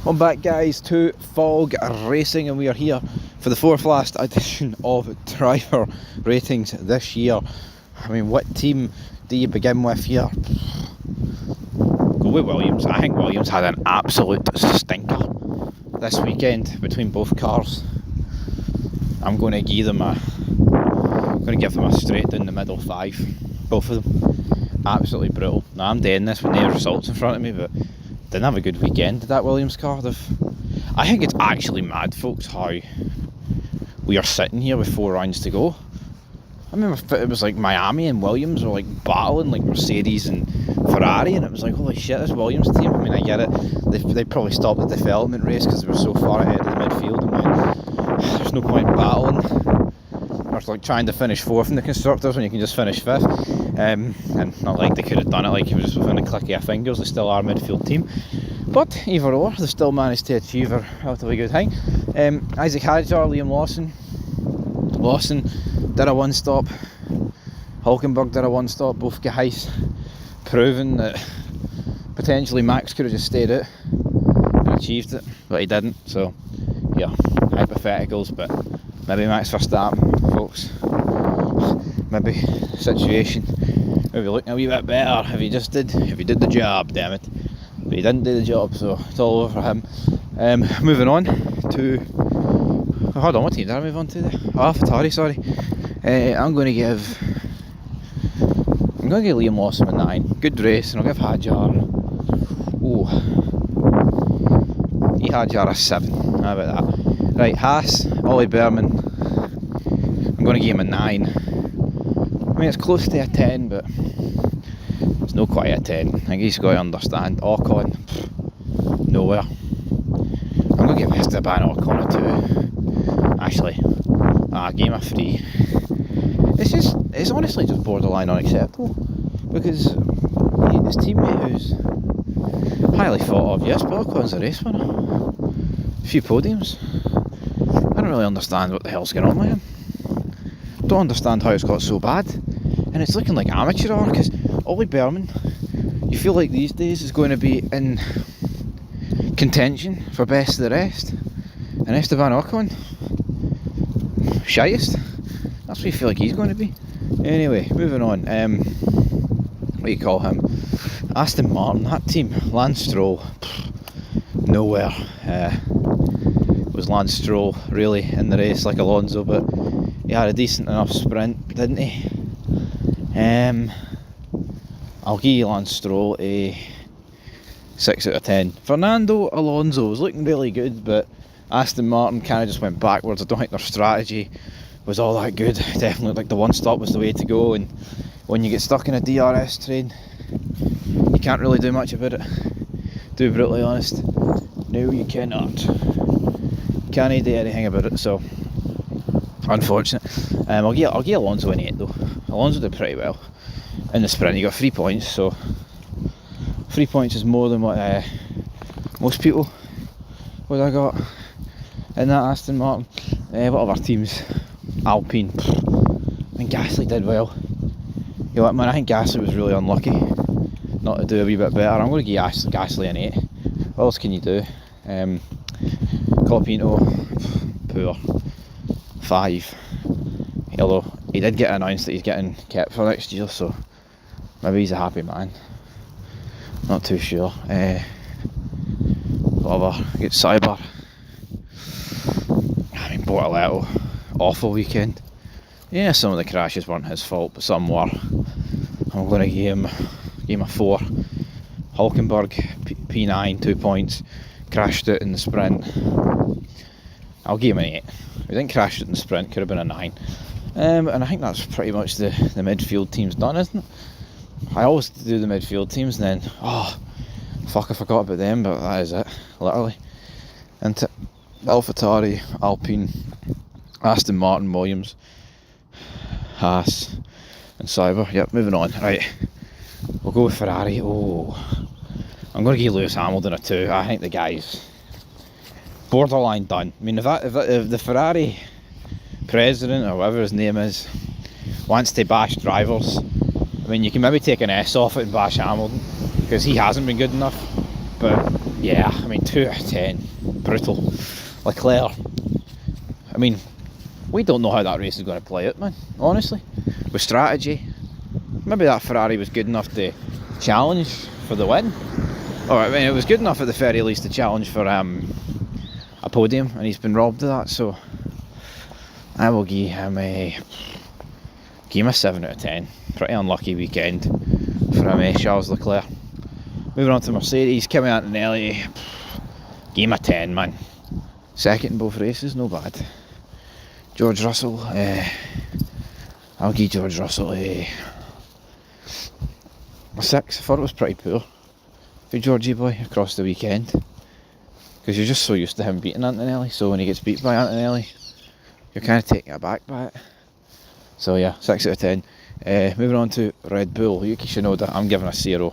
Welcome back, guys, to Fog Racing, and we are here for the fourth last edition of driver ratings this year. I mean, what team do you begin with here? Go with Williams. I think Williams had an absolute stinker this weekend between both cars. I'm going to give them a straight down the middle 5, both of them. Absolutely brutal. Now I'm doing this with no results in front of me, but didn't have a good weekend, did that Williams car? I think it's actually mad, folks, how we are sitting here with 4 rounds to go. I remember it was like Miami and Williams were like battling like Mercedes and Ferrari, and it was like, holy shit, this Williams team. I mean, I get it, they probably stopped the development race because they were so far ahead of the midfield and went, there's no point in battling. Or like trying to finish 4th in the constructors when you can just finish 5th. And not like they could have done it like it was just within a click of your fingers. They still are a midfield team, but either or, they still managed to achieve a relatively good thing. Isaac Hadjar, Liam Lawson did a 1-stop. Hulkenberg did a 1-stop. Both guys proving that potentially Max could have just stayed out and achieved it, but he didn't. So yeah, hypotheticals, but maybe Max Verstappen, folks. Maybe situation maybe looking a wee bit better if he did the job, damn it. But he didn't do the job, so it's all over for him. Moving on to hold on, what team did I move on to there? AlphaTauri, sorry. I'm going to give Liam Lawson a 9. Good race, and I'll give Hadjar, he Hadjar a 7. How about that? Right, Haas, Ollie Behrman, I'm going to give him a 9. I mean, it's close to a 10, but it's not quite a 10. I think he's got to understand. Ocon, nowhere. I'm going to give Esteban Ocon a 2. Actually, I gave him a 3. It's honestly just borderline unacceptable, because his teammate, who's highly thought of, yes, but Ocon's a race winner. A few podiums. I don't really understand what the hell's going on with him. Don't understand how it's got so bad, and it's looking like amateur hour, because Ollie Behrman, you feel like these days is going to be in contention for best of the rest, and Esteban Ocon, shyest. That's what you feel like he's going to be. Anyway, moving on. What do you call him? Aston Martin, that team. Lance Stroll, nowhere. Was Lance Stroll really in the race like Alonso? But he had a decent enough sprint, didn't he? I'll give Lance Stroll a 6 out of 10. Fernando Alonso was looking really good, but Aston Martin kind of just went backwards. I don't think their strategy was all that good. Definitely like the 1-stop was the way to go, and when you get stuck in a DRS train, you can't really do much about it. To be brutally honest, no, you cannot. Can't do anything about it, so unfortunate. I'll give Alonso an 8 though. Alonso did pretty well in the sprint. He got 3 points, so 3 points is more than what most people would have got in that Aston Martin. What other teams? Alpine. I think Gasly did well. You know what, man, I think Gasly was really unlucky not to do a wee bit better. I'm going to give Gasly an 8. What else can you do? Colapinto, poor. 5. Although he did get announced that he's getting kept for next year, so maybe he's a happy man. Not too sure. Whatever. Get Cyber. I mean, Bottlejobber, awful weekend. Yeah, some of the crashes weren't his fault, but some were. I'm going to give him a 4. Hulkenberg, P9, 2 points. Crashed it in the sprint. I'll give him an 8. If he didn't crash it in the sprint, could have been a 9. And I think that's pretty much the midfield team's done, isn't it? I always do the midfield teams and then, oh, fuck, I forgot about them, but that is it, literally. And AlphaTauri, Alpine, Aston Martin, Williams, Haas, and Sauber. Yep, moving on. Right, we'll go with Ferrari. Oh, I'm going to give Lewis Hamilton a 2. I think the guy's borderline done. I mean, if the Ferrari president, or whatever his name is, wants to bash drivers, I mean, you can maybe take an S off it and bash Hamilton, because he hasn't been good enough. But Yeah, I mean 2 out of 10, brutal. Leclerc, I mean, we don't know how that race is going to play out, man, honestly. With strategy, maybe that Ferrari was good enough to challenge for the win. Or I mean, it was good enough at the very least to challenge for a podium, and he's been robbed of that, so I will give him a 7 out of 10. Pretty unlucky weekend for him, Charles Leclerc. Moving on to Mercedes, Kimi Antonelli, give him a 10, man. Second in both races, no bad. George Russell, I'll give George Russell a 6. I thought it was pretty poor for Georgie boy across the weekend, because you're just so used to him beating Antonelli, so when he gets beat by Antonelli, you're kind of taken aback by it. So yeah, 6 out of 10. Moving on to Red Bull, Yuki Tsunoda, I'm giving a 0.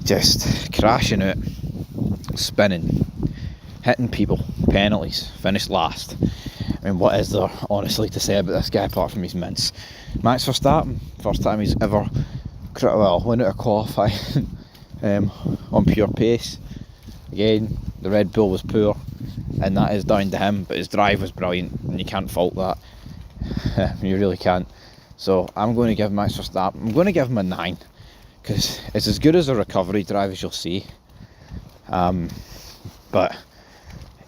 Just crashing out, spinning, hitting people, penalties, finished last. I mean, what is there honestly to say about this guy apart from his mints? Max Verstappen, first time he's ever went out of qualifying on pure pace. Again, the Red Bull was poor, and that is down to him, but his drive was brilliant, and you can't fault that. You really can't. So I'm going to give Max Verstappen, I'm going to give him a 9, because it's as good as a recovery drive as you'll see. But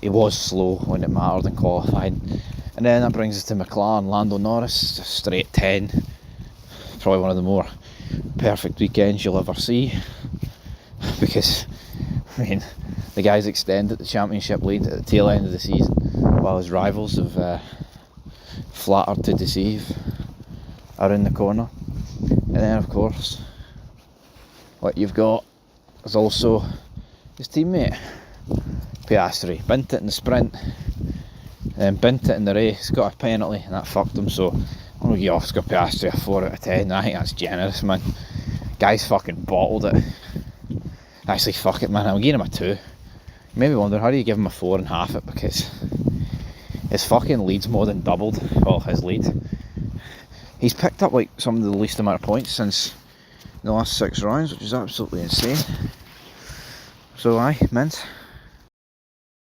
he was slow when it mattered in qualifying. And then that brings us to McLaren, Lando Norris, straight 10. Probably one of the more perfect weekends you'll ever see, because I mean, the guy's extended the championship lead at the tail end of the season, while his rivals have flattered to deceive around the corner. And then of course what you've got is also his teammate Piastri. Bent it in the sprint, then bent it in the race, got a penalty, and that fucked him. So I'm going to give Oscar Piastri a 4 out of 10. I think that's generous, man. Guy's fucking bottled it. Actually, fuck it, man, I'm giving him a 2. You maybe wonder, how do you give him a 4 and half it? Because his fucking lead's more than doubled. Well, his lead. He's picked up like some of the least amount of points since the last 6 rounds, which is absolutely insane. So aye, mint.